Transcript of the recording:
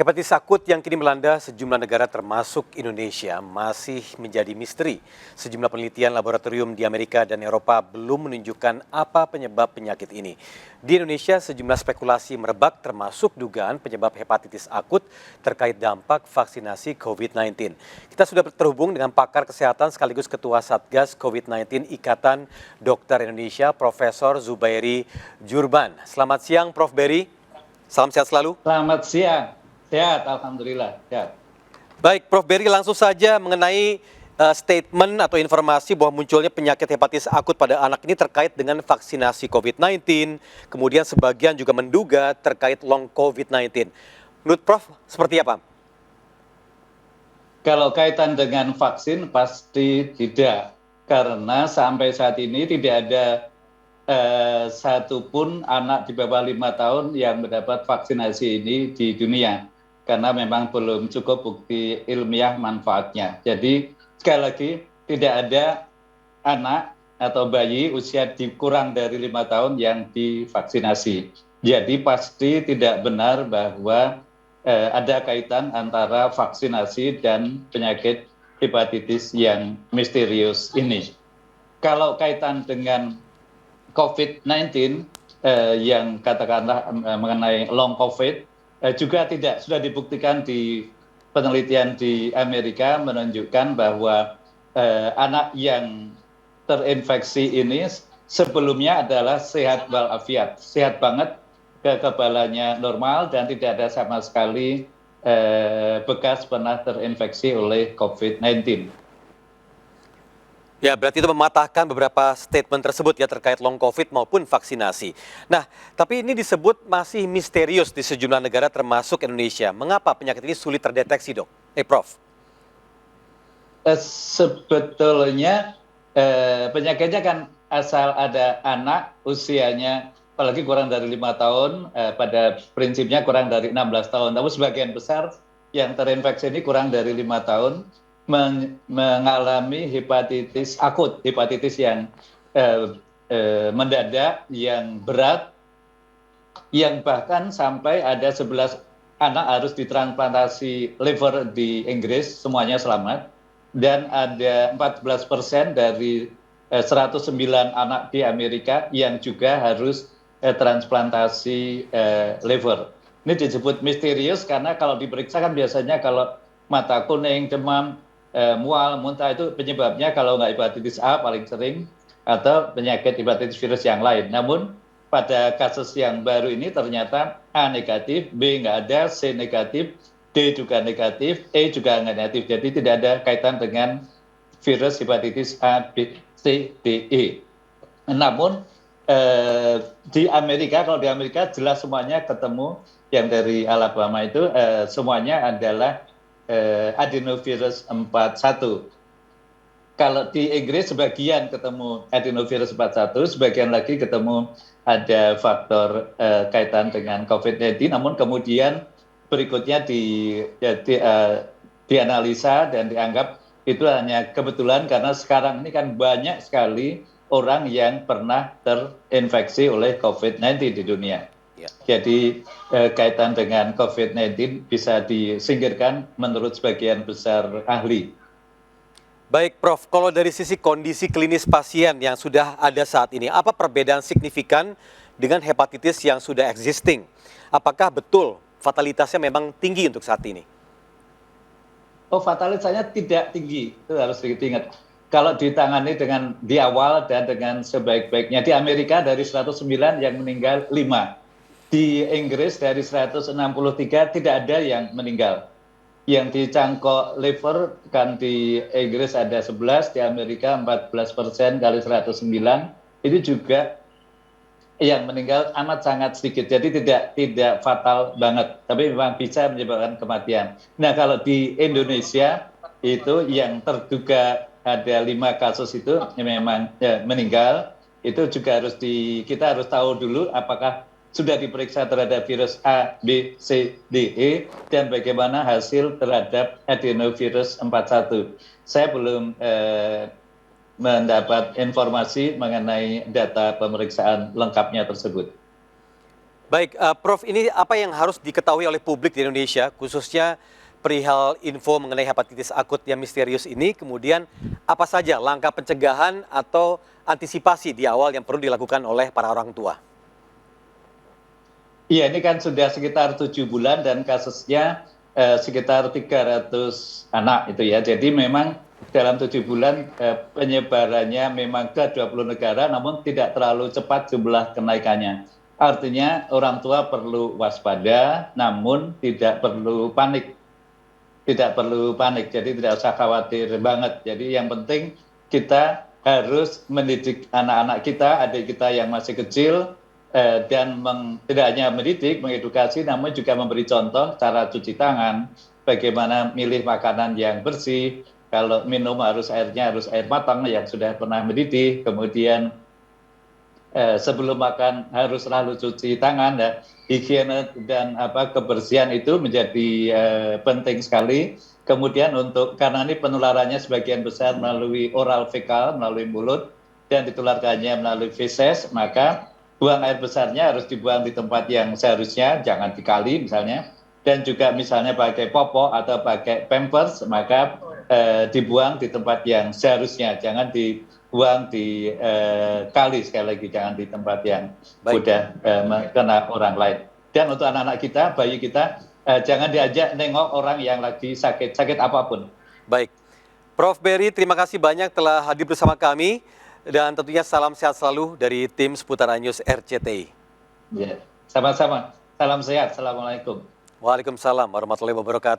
Hepatitis akut yang kini melanda sejumlah negara termasuk Indonesia masih menjadi misteri. Sejumlah penelitian laboratorium di Amerika dan Eropa belum menunjukkan apa penyebab penyakit ini. Di Indonesia sejumlah spekulasi merebak termasuk dugaan penyebab hepatitis akut terkait dampak vaksinasi COVID-19. Kita sudah terhubung dengan pakar kesehatan sekaligus Ketua Satgas COVID-19 Ikatan Dokter Indonesia, Profesor Zubairi Jurban. Selamat siang Prof. Beri, salam sehat selalu. Selamat siang. Sehat, alhamdulillah. Sehat. Baik, Prof. Beri, langsung saja mengenai statement atau informasi bahwa munculnya penyakit hepatitis akut pada anak ini terkait dengan vaksinasi COVID-19, kemudian sebagian juga menduga terkait long COVID-19. Menurut Prof, seperti apa? Kalau kaitan dengan vaksin pasti tidak, karena sampai saat ini tidak ada satupun anak di bawah 5 tahun yang mendapat vaksinasi ini di dunia. Karena memang belum cukup bukti ilmiah manfaatnya. Jadi sekali lagi tidak ada anak atau bayi usia kurang dari 5 tahun yang divaksinasi. Jadi pasti tidak benar bahwa ada kaitan antara vaksinasi dan penyakit hepatitis yang misterius ini. Kalau kaitan dengan COVID-19 yang katakanlah mengenai long COVID, juga tidak, sudah dibuktikan di penelitian di Amerika menunjukkan bahwa anak yang terinfeksi ini sebelumnya adalah sehat walafiat, sehat banget, kekebalannya normal dan tidak ada sama sekali bekas pernah terinfeksi oleh COVID-19. Ya, berarti itu mematahkan beberapa statement tersebut ya terkait long COVID maupun vaksinasi. Nah, tapi ini disebut masih misterius di sejumlah negara termasuk Indonesia. Mengapa penyakit ini sulit terdeteksi, Dok? Prof. Sebetulnya penyakitnya kan asal ada anak usianya apalagi kurang dari 5 tahun, pada prinsipnya kurang dari 16 tahun. Namun sebagian besar yang terinfeksi ini kurang dari 5 tahun mengalami hepatitis akut, hepatitis yang mendadak, yang berat, yang bahkan sampai ada 11 anak harus ditransplantasi liver di Inggris, semuanya selamat, dan ada 14% dari 109 anak di Amerika yang juga harus transplantasi liver. Ini disebut misterius karena kalau diperiksa kan biasanya kalau mata kuning, demam, mual, muntah itu penyebabnya kalau nggak hepatitis A paling sering atau penyakit hepatitis virus yang lain. Namun pada kasus yang baru ini ternyata A negatif, B nggak ada, C negatif, D juga negatif, E juga nggak negatif. Jadi tidak ada kaitan dengan virus hepatitis A, B, C, D, E. Namun di Amerika, kalau di Amerika jelas semuanya ketemu, yang dari Alabama itu semuanya adalah adenovirus 41. Kalau di Inggris sebagian ketemu adenovirus 41, sebagian lagi ketemu ada faktor kaitan dengan COVID-19, namun kemudian berikutnya dianalisa dan dianggap itu hanya kebetulan karena sekarang ini kan banyak sekali orang yang pernah terinfeksi oleh COVID-19 di dunia. Jadi kaitan dengan COVID-19 bisa disingkirkan menurut sebagian besar ahli. Baik, Prof. Kalau dari sisi kondisi klinis pasien yang sudah ada saat ini, apa perbedaan signifikan dengan hepatitis yang sudah existing? Apakah betul fatalitasnya memang tinggi untuk saat ini? Oh, fatalitasnya tidak tinggi, itu harus diingat. Kalau ditangani dengan di awal dan dengan sebaik-baiknya. Di Amerika dari 109 yang meninggal 5. Di Inggris dari 163 tidak ada yang meninggal. Yang dicangkok liver kan di Inggris ada 11, di Amerika 14% kali 109. Itu juga yang meninggal amat sangat sedikit. Jadi tidak fatal banget, tapi memang bisa menyebabkan kematian. Nah, kalau di Indonesia itu yang terduga ada 5 kasus itu memang meninggal. Itu juga kita harus tahu dulu apakah sudah diperiksa terhadap virus A, B, C, D, E, dan bagaimana hasil terhadap adenovirus 41. Saya belum mendapat informasi mengenai data pemeriksaan lengkapnya tersebut. Baik, Prof, ini apa yang harus diketahui oleh publik di Indonesia, khususnya perihal info mengenai hepatitis akut yang misterius ini, kemudian apa saja langkah pencegahan atau antisipasi di awal yang perlu dilakukan oleh para orang tua? Iya, ini kan sudah sekitar 7 bulan dan kasusnya sekitar 300 anak itu ya. Jadi memang dalam 7 bulan penyebarannya memang ke 20 negara, namun tidak terlalu cepat jumlah kenaikannya. Artinya orang tua perlu waspada, namun tidak perlu panik. Tidak perlu panik, jadi tidak usah khawatir banget. Jadi yang penting kita harus mendidik anak-anak kita, adik kita yang masih kecil, dan tidak hanya mendidik, mengedukasi, namun juga memberi contoh cara cuci tangan, bagaimana milih makanan yang bersih, kalau minum airnya harus air matang yang sudah pernah mendidih, kemudian sebelum makan harus selalu cuci tangan, dan higiene dan kebersihan itu menjadi penting sekali. Kemudian karena ini penularannya sebagian besar melalui oral fekal, melalui mulut, dan ditularkannya melalui feses, maka buang air besarnya harus dibuang di tempat yang seharusnya, jangan di kali misalnya, dan juga misalnya pakai popok atau pakai pampers, maka dibuang di tempat yang seharusnya, jangan dibuang di kali, sekali lagi jangan di tempat yang mudah kena orang lain. Dan untuk anak-anak kita, bayi kita, jangan diajak nengok orang yang lagi sakit apapun. Baik, Prof. Berry, terima kasih banyak telah hadir bersama kami. Dan tentunya salam sehat selalu dari tim Seputaran News RCTI. Ya, sama-sama. Salam sehat. Assalamualaikum. Waalaikumsalam warahmatullahi wabarakatuh.